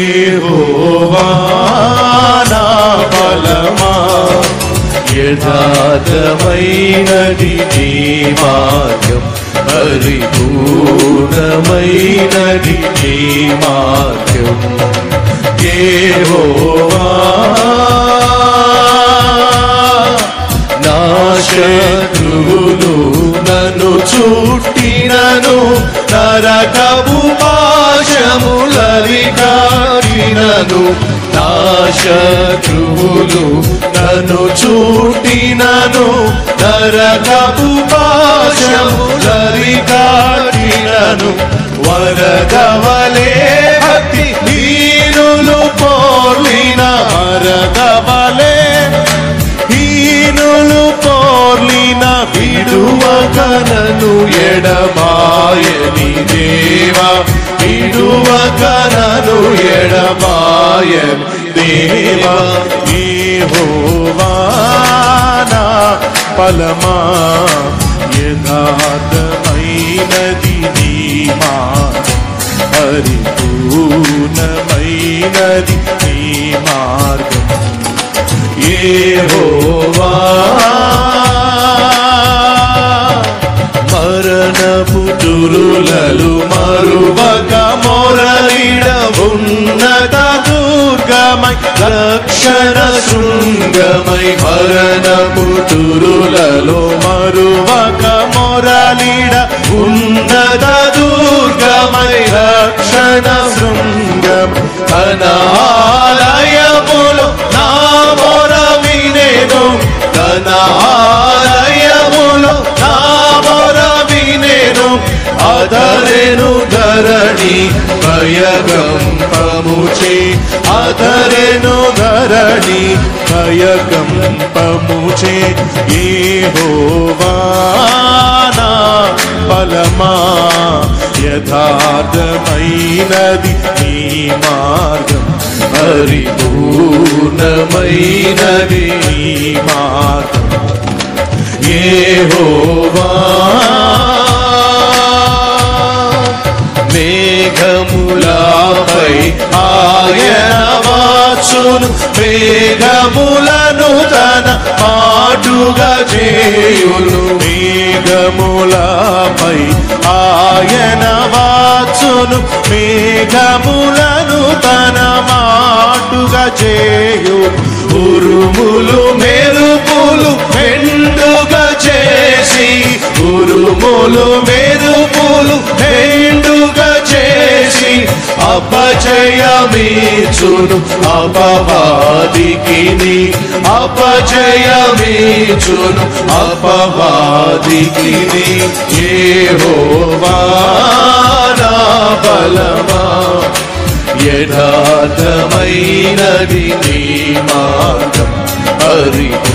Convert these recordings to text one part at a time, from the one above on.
యెహోవా నా బలమా, యథార్థమైనది నీ మార్గం, పరిపూర్ణమైనది నీ మార్గం. యెహోవా నా శత్రువులు నన్ను చుట్టినను, నరకపు పాశములవి కాకినను. నా శత్రువులు నన్ను చుట్టినను, నరకపు పాశములవి కాకినను. వరదవలే భక్తి హీనులు పోర్లిన, వరదవలే హీనులు పోర్లిన, విడువకనను ఎడబాయని దేవా, విడువకనను ఎడబాయని దేవా. యెహోవా నా బలమా, యథార్థమైనది నీ మార్గం, పరిపూర్ణమైనది నీ మార్గం. యెహోవా మరణపు దురులలు మరువక మొరలిడ, ఉన్నత దుర్గమై రక్షణ శృంగమై. మరణపు దురులలో మరువక మొరలిడ, ఉన్నత దుర్గమై రక్షణ శృంగం. తన ఆలయములో నా మొర వినేను, తన ఆలయములో నా మొర వినేను. అదరెను ధరణి భయకంపముచే, అదరెను ధరణి భయకంపముచే. యెహోవా నా బలమా, యథార్థమైనది నీ మార్గం, పరిపూర్ణమైనది నీ మార్గం. యెహోవా మేఘములపై ఆయన వచ్చును, మేఘములను తన మాటుగా చేయును. మేఘములపై ఆయన వచ్చును, మేఘములను తన మాటుగా చేయు. ఉరుములు మెరుపులు మెండుగా చేసి, ఉరుములు మెరుపులు మెండుగా చేసి, అపజయమీచును అపవాదికిని, అపజయమీచును అపవాదికిని. యెహోవా నా బలమా, యథార్థమైనది నీ మార్గం, పరిపూర్ణమైనది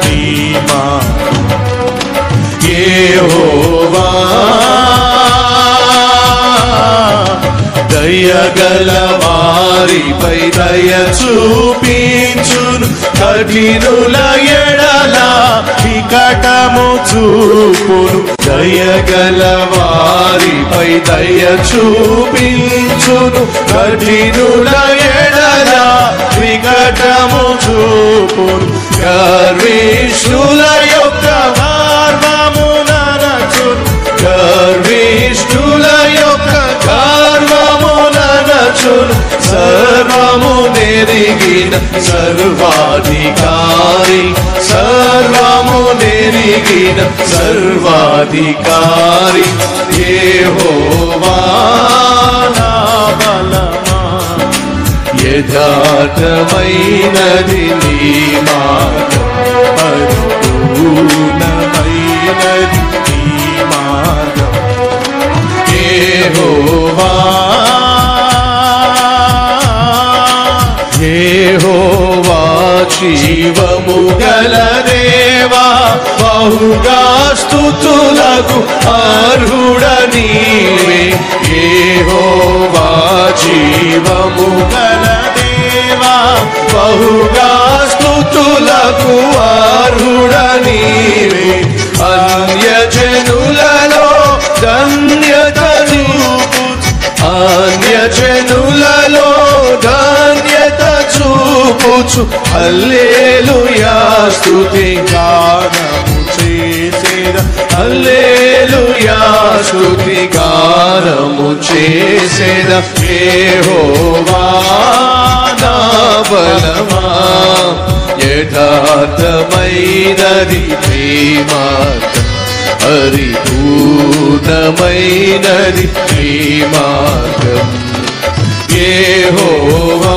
నీ మార్గం. యెహోవా దయగల వారిపై దయ చూపించును, కఠినుల ఎడల వికటము చూపును. దయగల వారిపై దయ చూపించును, కఠినుల ఎడల వికటము చూపును. గర్విష్ఠుల యొక్క గర్వముననచును, గర్విష్ఠుల యొక్క గర్వముననచును. సర్వము నెరిగిన సర్వాధికారి, సర్వము నెరిగిన సర్వాధికారి. యెహోవా నా బలమా, యథార్థమైనది నీ మార్గం, పరిపూర్ణమైనది నీ మార్గం. యెహోవా యెహోవా జీవము గల దేవా, బహుగా స్తుతులకు అర్హుడ నీవే. యెహోవా జీవము గల దేవా, బహుగా స్తుతులకు అర్హుడ నీవే. అన్యజనులలో ధన్యత చూపు, అన్య పాడుచు హల్లెలూయా స్తుతి గానము చేసేద హల్లెలూయా స్తుతి గానము చేసేద యెహోవా నా బలమా యథార్థమైనది ప్రేమార్గం పరిపూర్ణమైనది ప్రేమార్గం యెహోవా